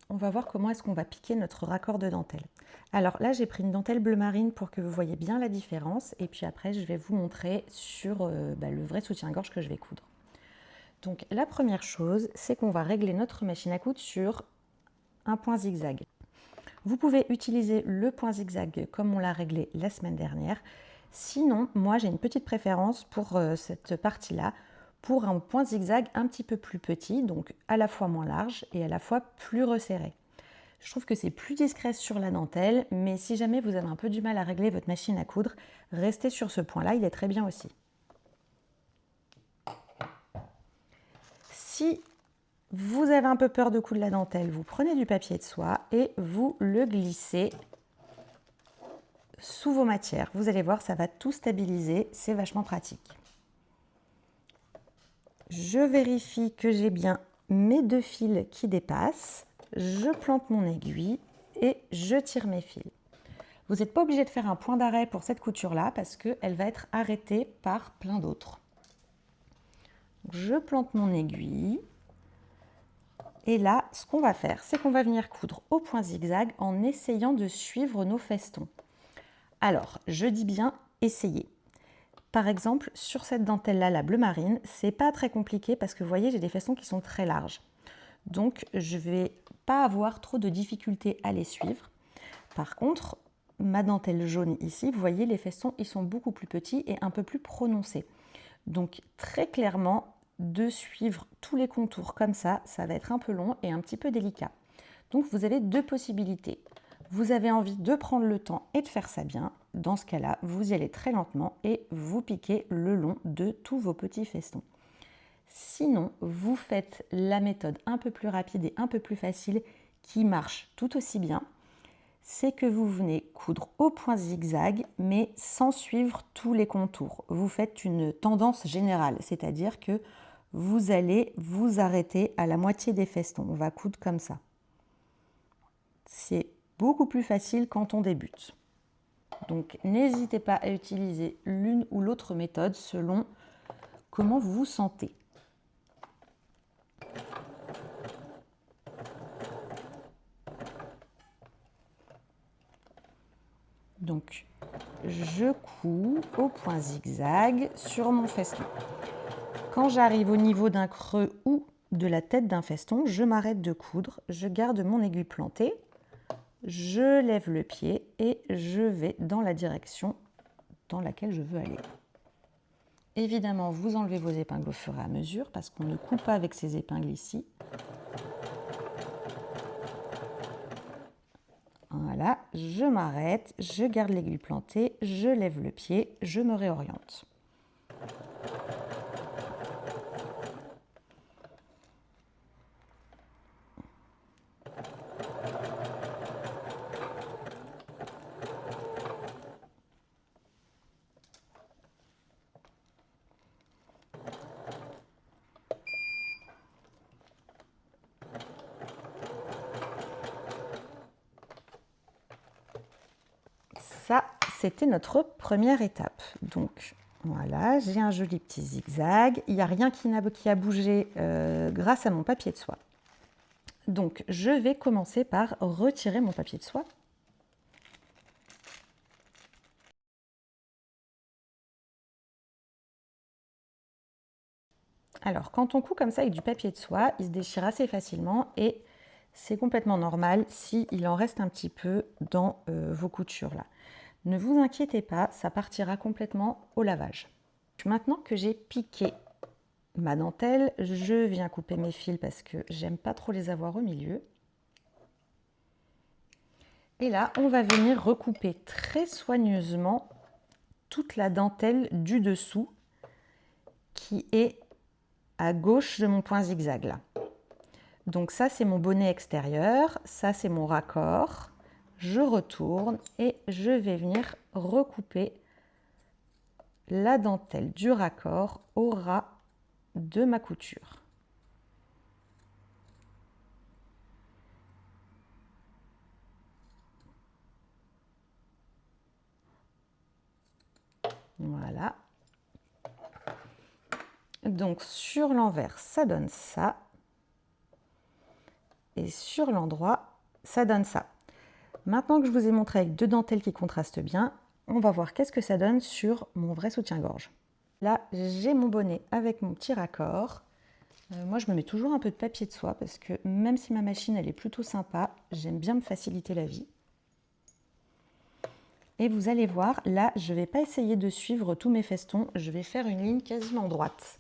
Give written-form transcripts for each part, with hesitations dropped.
on va voir comment est-ce qu'on va piquer notre raccord de dentelle. Alors là, j'ai pris une dentelle bleu marine pour que vous voyez bien la différence. Et puis après, je vais vous montrer sur le vrai soutien-gorge que je vais coudre. Donc la première chose, c'est qu'on va régler notre machine à coudre sur un point zigzag. Vous pouvez utiliser le point zigzag comme on l'a réglé la semaine dernière. Sinon, moi j'ai une petite préférence pour cette partie-là, pour un point zigzag un petit peu plus petit, donc à la fois moins large et à la fois plus resserré. Je trouve que c'est plus discret sur la dentelle, mais si jamais vous avez un peu du mal à régler votre machine à coudre, restez sur ce point-là, il est très bien aussi. Si vous avez un peu peur de coudre la dentelle, vous prenez du papier de soie et vous le glissez sous vos matières. Vous allez voir, ça va tout stabiliser, c'est vachement pratique. Je vérifie que j'ai bien mes deux fils qui dépassent. Je plante mon aiguille et je tire mes fils. Vous n'êtes pas obligé de faire un point d'arrêt pour cette couture-là parce qu'elle va être arrêtée par plein d'autres. Je plante mon aiguille. Et là, ce qu'on va faire, c'est qu'on va venir coudre au point zigzag en essayant de suivre nos festons. Alors, je dis bien essayer. Par exemple, sur cette dentelle-là, la bleu marine, c'est pas très compliqué parce que vous voyez, j'ai des festons qui sont très larges. Donc, je vais pas avoir trop de difficultés à les suivre. Par contre, ma dentelle jaune ici, vous voyez, les festons, ils sont beaucoup plus petits et un peu plus prononcés. Donc, très clairement, de suivre tous les contours comme ça va être un peu long et un petit peu délicat. Donc, vous avez deux possibilités. Vous avez envie de prendre le temps et de faire ça bien. Dans ce cas-là, vous y allez très lentement et vous piquez le long de tous vos petits festons. Sinon, vous faites la méthode un peu plus rapide et un peu plus facile qui marche tout aussi bien. C'est que vous venez coudre au point zigzag, mais sans suivre tous les contours. Vous faites une tendance générale, c'est-à-dire que vous allez vous arrêter à la moitié des festons. On va coudre comme ça. C'est beaucoup plus facile quand on débute. Donc n'hésitez pas à utiliser l'une ou l'autre méthode selon comment vous vous sentez. Donc je couds au point zigzag sur mon feston. Quand j'arrive au niveau d'un creux ou de la tête d'un feston, je m'arrête de coudre, je garde mon aiguille plantée, je lève le pied et je vais dans la direction dans laquelle je veux aller. Évidemment, vous enlevez vos épingles au fur et à mesure parce qu'on ne coupe pas avec ces épingles ici. Voilà, je m'arrête, je garde l'aiguille plantée, je lève le pied, je me réoriente. Ça, c'était notre première étape. Donc, voilà, j'ai un joli petit zigzag. Il n'y a rien qui a bougé grâce à mon papier de soie. Donc, je vais commencer par retirer mon papier de soie. Alors, quand on coud comme ça avec du papier de soie, il se déchire assez facilement et c'est complètement normal s'il en reste un petit peu dans vos coutures là. Ne vous inquiétez pas, ça partira complètement au lavage. Maintenant que j'ai piqué ma dentelle, je viens couper mes fils parce que j'aime pas trop les avoir au milieu. Et là, on va venir recouper très soigneusement toute la dentelle du dessous qui est à gauche de mon point zigzag là. Donc ça, c'est mon bonnet extérieur, ça, c'est mon raccord. Je retourne et je vais venir recouper la dentelle du raccord au ras de ma couture. Voilà. Donc sur l'envers, ça donne ça. et sur l'endroit, ça donne ça. Maintenant que je vous ai montré avec 2 dentelles qui contrastent bien, on va voir qu'est-ce que ça donne sur mon vrai soutien-gorge. Là, j'ai mon bonnet avec mon petit raccord. Moi, je me mets toujours un peu de papier de soie parce que même si ma machine elle est plutôt sympa, j'aime bien me faciliter la vie. Et vous allez voir, là, je ne vais pas essayer de suivre tous mes festons, je vais faire une ligne quasiment droite.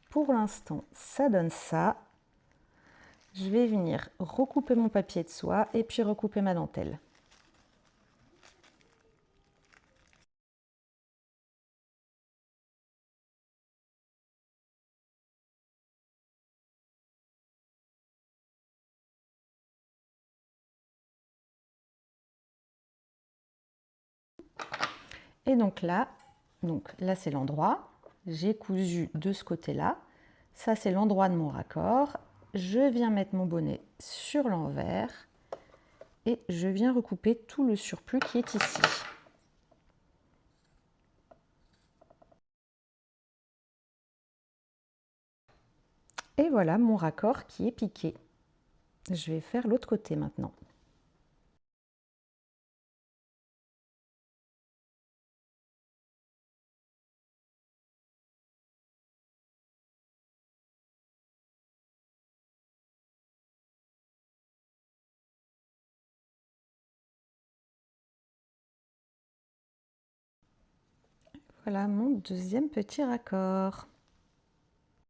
Pour l'instant, ça donne ça. Je vais venir recouper mon papier de soie et puis recouper ma dentelle. Et donc là c'est l'endroit. J'ai cousu de ce côté-là. Ça, c'est l'endroit de mon raccord. Je viens mettre mon bonnet sur l'envers et je viens recouper tout le surplus qui est ici. Et voilà mon raccord qui est piqué. Je vais faire l'autre côté maintenant. Voilà mon deuxième petit raccord.